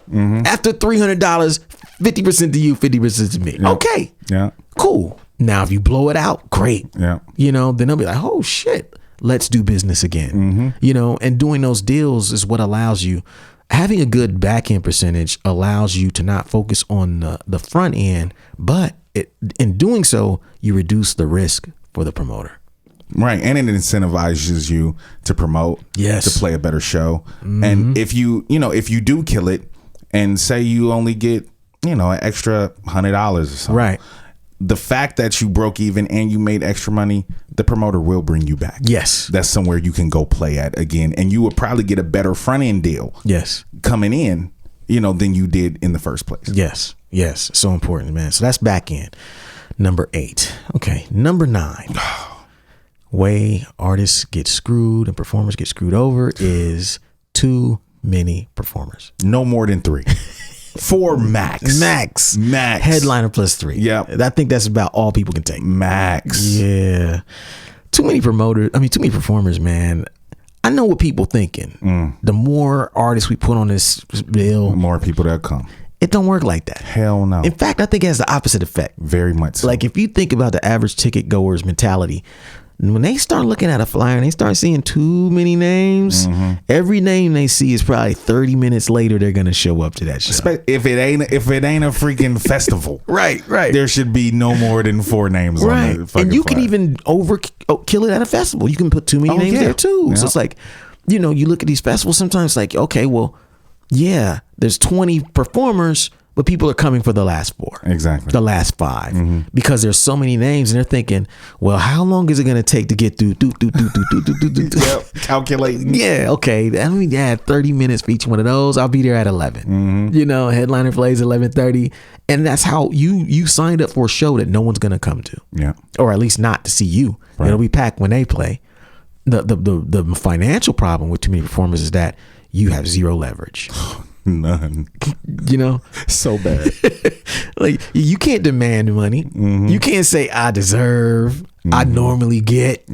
After $300, 50% to you, 50% to me. Yep. Okay, yeah, cool. Now if you blow it out, great. Yeah, then they'll be like, oh shit, let's do business again. And doing those deals is what allows you. Having a good Backend percentage allows you to not focus on the front end, but in doing so, you reduce the risk for the promoter. Right. And it incentivizes you to promote, yes, to play a better show. And if you do kill it and say you only get, an extra $100 or something. Right. The fact that you broke even and you made extra money, the promoter will bring you back. Yes. That's somewhere you can go play at again. And you would probably get a better front end deal. Yes. Coming in, than you did in the first place. Yes. Yes. So important, man. So that's Backend. Number 8. Okay. Number 9. Way artists get screwed and performers get screwed over is too many performers. No more than 3. 4 max. Max. Headliner plus 3. Yeah. I think that's about all people can take. Max. Yeah. Too many performers, man. I know what people thinking. The more artists we put on this bill, the more people that come. It don't work like that. Hell no. In fact, I think it has the opposite effect. Very much so. Like if you think about the average ticket goer's mentality, when they start looking at a flyer and they start seeing too many names, every name they see is probably 30 minutes later they're gonna show up to that show. If it ain't a freaking festival, right. There should be no more than 4 names Right. on the fucking And you flyer. can even kill it at a festival. You can put too many names there too. So it's like, you look at these festivals sometimes like, okay, well, yeah, there's 20 performers, but people are coming for the last 4. Exactly. The last 5. Because there's so many names and they're thinking, well, how long is it going to take to get through? Yep. Calculating. Yeah, okay. That means add 30 minutes for each one of those. I'll be there at 11. Headliner plays 11:30. And that's how you signed up for a show that no one's going to come to. Yeah. Or at least not to see you. Right. It'll be packed when they play. The financial problem with too many performers is that you have zero leverage. None. So bad. Like you can't demand money. You can't say I deserve, I normally get,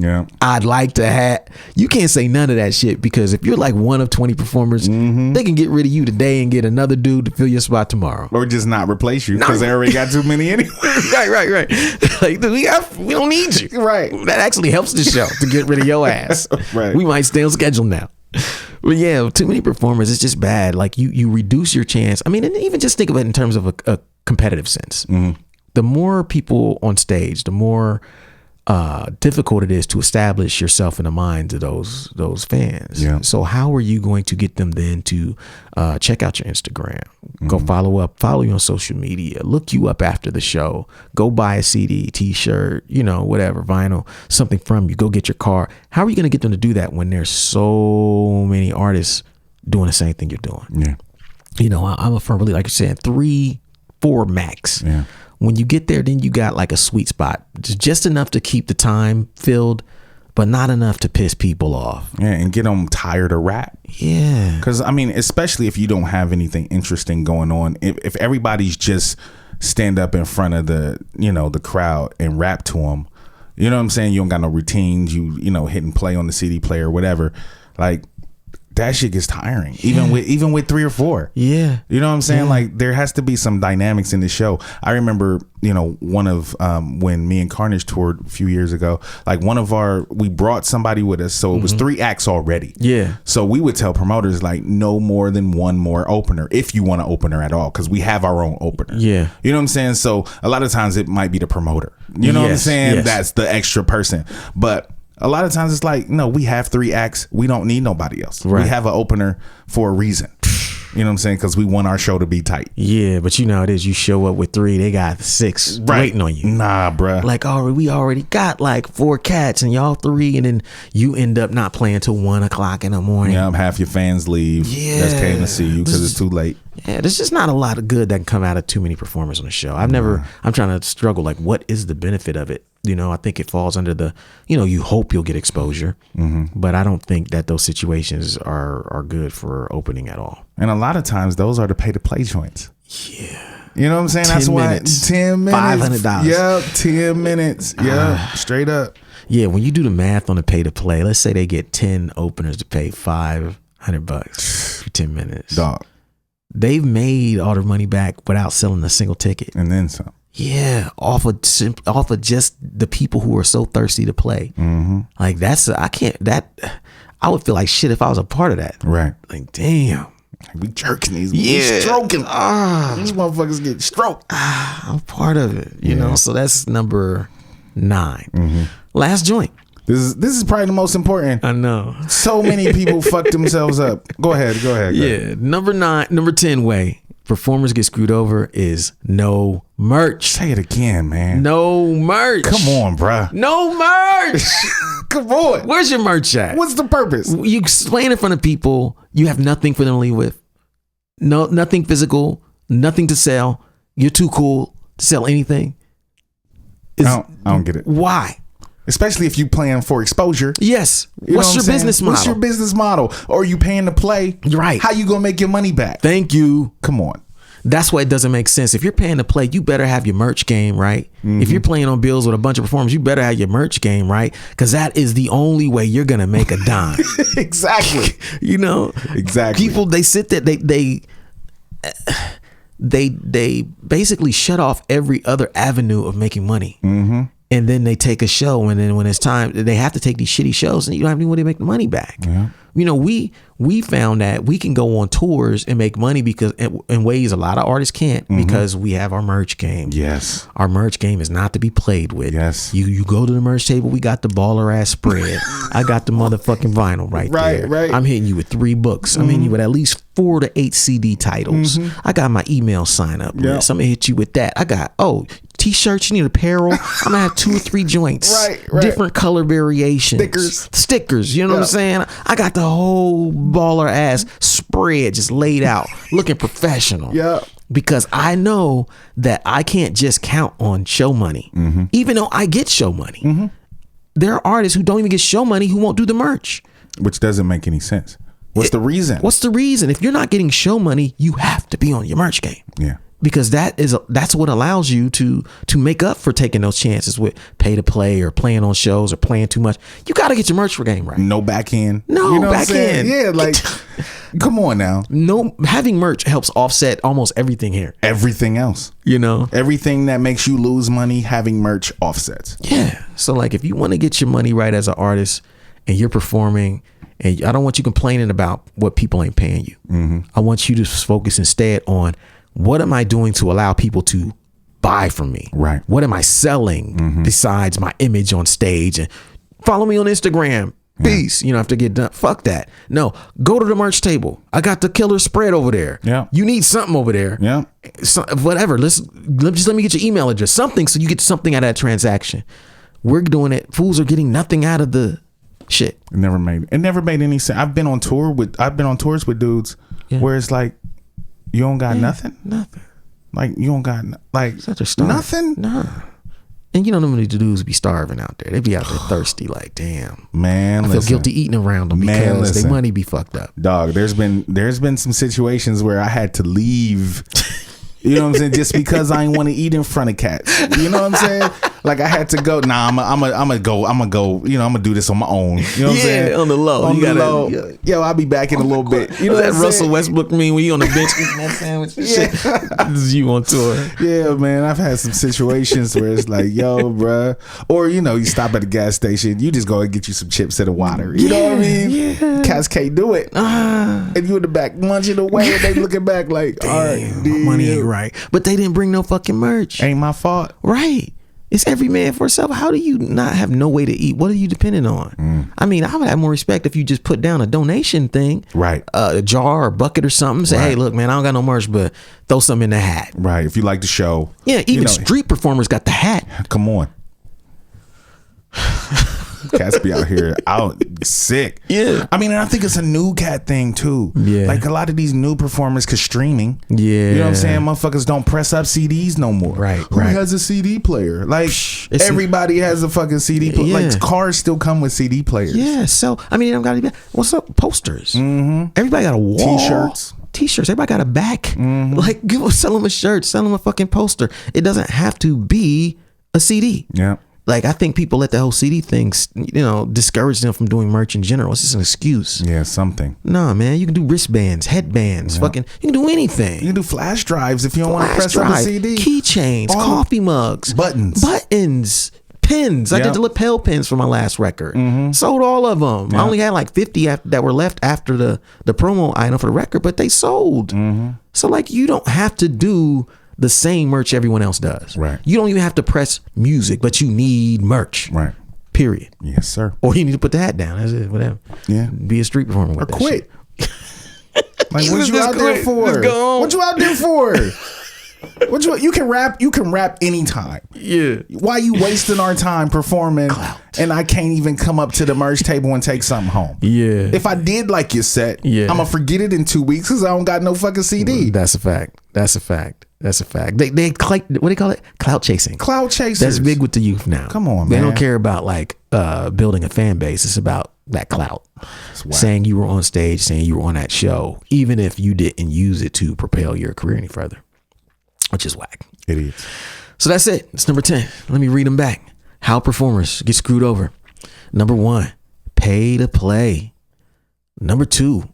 I'd like to have. You can't say none of that shit because if you're like one of 20 performers, they can get rid of you today and get another dude to fill your spot tomorrow. Or just not replace you because they already got too many anyway. Right. Like we don't need you. Right. That actually helps the show to get rid of your ass. Right. We might stay on schedule now. But yeah, too many performers, it's just bad. Like you reduce your chance. I mean, and even just think of it in terms of a competitive sense. The more people on stage, the more difficult it is to establish yourself in the minds of those fans. Yeah. So how are you going to get them then to check out your Instagram, go follow you on social media, look you up after the show, go buy a CD, t-shirt, whatever, vinyl, something from you, go get your car. How are you going to get them to do that when there's so many artists doing the same thing you're doing? Yeah. I'm a firm believer, like you said, 3-4 max. Yeah. When you get there, then you got like a sweet spot, just enough to keep the time filled, but not enough to piss people off. Yeah, and get them tired of rap. Yeah. Because, I mean, especially if you don't have anything interesting going on, if everybody's just stand up in front of the crowd and rap to them, you know what I'm saying? You don't got no routines, you hit and play on the CD player or whatever. Like, that shit gets tiring, even with 3 or 4. Yeah. You know what I'm saying? Like there has to be some dynamics in the show. I remember, one of when me and Carnage toured a few years ago, like we brought somebody with us. So it was 3 acts already. Yeah. So we would tell promoters like no more than 1 more opener if you want an opener at all, because we have our own opener. Yeah. You know what I'm saying? So a lot of times it might be the promoter. You know what I'm saying? Yes. That's the extra person. But a lot of times it's like, no, we have 3 acts. We don't need nobody else. Right. We have an opener for a reason. You know what I'm saying? Because we want our show to be tight. Yeah, but you know how it is. You show up with 3, they got 6 waiting on you. Nah, bruh. Like, we already got like 4 cats and y'all 3, and then you end up not playing till 1 o'clock in the morning. Yeah, half your fans leave. Yeah. Just came to see you because it's too late. Yeah, there's just not a lot of good that can come out of too many performers on the show. I'm trying to struggle. Like, what is the benefit of it? I think it falls under the, you hope you'll get exposure, but I don't think that those situations are good for opening at all. And a lot of times those are the pay to play joints. Yeah. You know what I'm saying? 10 That's minutes, why 10 minutes. $500. Yep, 10 minutes. Yeah, straight up. Yeah, when you do the math on the pay to play, let's say they get 10 openers to pay $500 for 10 minutes. Dog. They've made all their money back without selling a single ticket. And then some. Yeah, off of just the people who are so thirsty to play. Like I would feel like shit if I was a part of that. Right. Like, damn. We jerking these. Yeah. We stroking. These motherfuckers get stroked. I'm part of it, you know? So that's number 9. Last joint. This is probably the most important. I know. So many people fuck themselves up. Go ahead. Yeah. Number 10 way performers get screwed over is no merch. Say it again, man. No merch. Come on, bruh. No merch. Come on. Where's your merch at? What's the purpose? You explain in front of people. You have nothing for them to leave with. No, nothing physical. Nothing to sell. You're too cool to sell anything. I don't get it. Why? Especially if you playing for exposure. Yes. You What's your business model? What's your business model? Or are you paying to play? Right. How you gonna make your money back? Thank you. Come on. That's why it doesn't make sense. If you're paying to play, you better have your merch game right. If you're playing on bills with a bunch of performers, you better have your merch game right, because that is the only way you're gonna make a dime. Exactly. Exactly. People, they sit there, they basically shut off every other avenue of making money. Mm-hmm. And then they take a show, and then when it's time, they have to take these shitty shows, and you don't have any way to make the money back. Yeah. You know, we found that we can go on tours and make money because in ways a lot of artists can't, because we have our merch game. Yes. Our merch game is not to be played with. Yes. You go to the merch table, we got the baller ass spread. I got the motherfucking vinyl right there. Right. I'm hitting you with 3 books. I'm hitting you with at least 4 to 8 CD titles. I got my email sign up list. I'm gonna hit you with that. I got T-shirts, you need apparel. I'm gonna have 2 or 3 joints. Right. Different color variations. Stickers, you know what I'm saying? I got the whole baller ass spread just laid out, looking professional. Yeah. Because I know that I can't just count on show money. Even though I get show money. There are artists who don't even get show money who won't do the merch. Which doesn't make any sense. What's the reason? What's the reason? If you're not getting show money, you have to be on your merch game. Yeah. Because that's what allows you to make up for taking those chances with pay to play or playing on shows or playing too much. You got to get your merch game right. No Backend. No, you know Backend. Yeah, like, come on now. No, having merch helps offset almost everything here. Everything else. You know? Everything that makes you lose money, having merch offsets. Yeah. So like if you want to get your money right as an artist and you're performing, and I don't want you complaining about what people ain't paying you. I want you to focus instead on, what am I doing to allow people to buy from me? Right. What am I selling besides my image on stage? And follow me on Instagram. Peace. You know, have to get done. Fuck that. No, go to the merch table. I got the killer spread over there. Yeah. You need something over there. Yeah. Whatever. Just let me get your email address. Something so you get something out of that transaction. We're doing it. Fools are getting nothing out of the shit. It never made any sense. I've been on tours with dudes where it's like, you don't got nothing? Nothing. Like, you don't got, like, nothing? Nah. And you know, them dudes be starving out there. They be out there thirsty, like, damn. Man, I feel guilty eating around them because their money be fucked up. Dog, there's been some situations where I had to leave. You know what I'm saying? Just because I ain't want to eat in front of cats. You know what I'm saying? Like, I had to go. Nah, I'm gonna go. You know, I'm gonna do this on my own. You know what I'm saying? On the low. On the low. Yo, I'll be back in a little bit. You know what that Russell Westbrook mean when you on the bench eating that sandwich? Shit. This is you on tour. Yeah, man. I've had some situations where it's like, yo, bruh. Or, you know, you stop at the gas station. You just go and get you some chips and a water. You know what I mean? Yeah. Cats can't do it. And you in the back munching away, and they looking back like, damn, all right, dude. Money ain't right. But they didn't bring no fucking merch. Ain't my fault. Right. It's every man for himself. How do you not have no way to eat? What are you depending on? I mean, I would have more respect if you just put down a donation thing. Right. A jar or bucket or something. Say, hey, look, man, I don't got no merch, but throw something in the hat. Right. If you like the show. Yeah, even street performers got the hat. Come on. Cats be out here out sick. Yeah. I mean, and I think it's a new cat thing too. Yeah. Like a lot of these new performers, cause streaming. Yeah. You know what I'm saying? Motherfuckers don't press up CDs no more. Right. Who has a CD player? Like, everybody has a fucking CD player. Yeah. Like, cars still come with CD players. Yeah. So, I mean, don't gotta be, what's up? Posters. Everybody got a wall. T-shirts. Everybody got a back. Like, sell them a shirt. Sell them a fucking poster. It doesn't have to be a CD. Yeah. Like, I think people let the whole CD thing, you know, discourage them from doing merch in general. It's just an excuse. Yeah, something. Nah, man, you can do wristbands, headbands, you can do anything. You can do flash drives if you don't want to press up a CD. Keychains, coffee mugs, buttons, pins. I did the lapel pins for my last record. Sold all of them. I only had like 50 that were left after the promo item for the record, but they sold. So, like, you don't have to do the same merch everyone else does. Right. You don't even have to press music, but you need merch. Right. Period. Yes, sir. Or you need to put the hat down. That's it. Whatever. Yeah. Be a street performer with or that quit. Shit. Like, what you out there for? What you out there for? You can rap anytime. Yeah. Why you wasting our time performing and I can't even come up to the merch table and take something home? Yeah. If I did like your set, I'm gonna forget it in 2 weeks because I don't got no fucking CD. That's a fact. They what do they call it? Clout chasing. Clout chasers. That's big with the youth now. Come on, man. They don't care about like building a fan base. It's about that clout. Saying you were on stage, saying you were on that show, even if you didn't use it to propel your career any further. Which is whack. It is. So that's it. It's number 10. Let me read them back. How performers get screwed over. Number 1, pay to play. Number 2,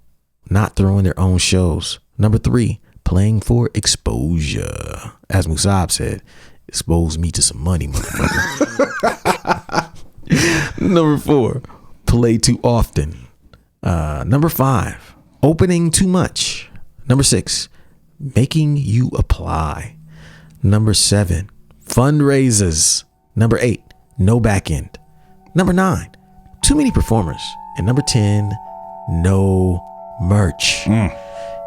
not throwing their own shows. Number 3, playing for exposure. As Musab said, expose me to some money, motherfucker. Number 4, play too often. Number 5, opening too much. Number 6, making you apply. Number 7, fundraisers. Number 8, no backend. Number 9, too many performers. And number 10, no merch.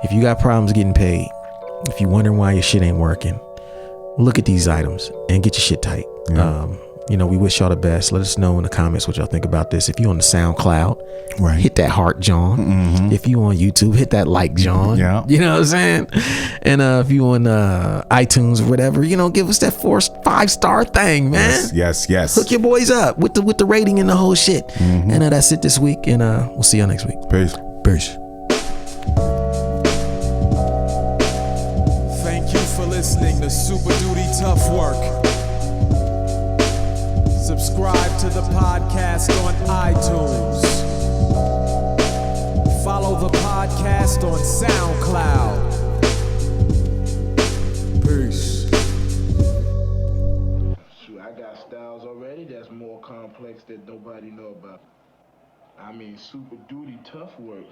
If you got problems getting paid, if you wondering why your shit ain't working, look at these items and get your shit tight. We wish y'all the best. Let us know in the comments what y'all think about this. If you on the SoundCloud, right, hit that heart, John. If you on YouTube, hit that like, John. Yeah. You know what I'm saying? And if you on iTunes or whatever, give us that 4-5-star thing, man. Yes. Hook your boys up with the rating and the whole shit. And that's it this week. And we'll see y'all next week. Peace. Thank you for listening to Super Duty Tough Work. Subscribe to the podcast on iTunes. Follow the podcast on SoundCloud. Peace. Shoot, I got styles already that's more complex that nobody know about. I mean, super duty tough work.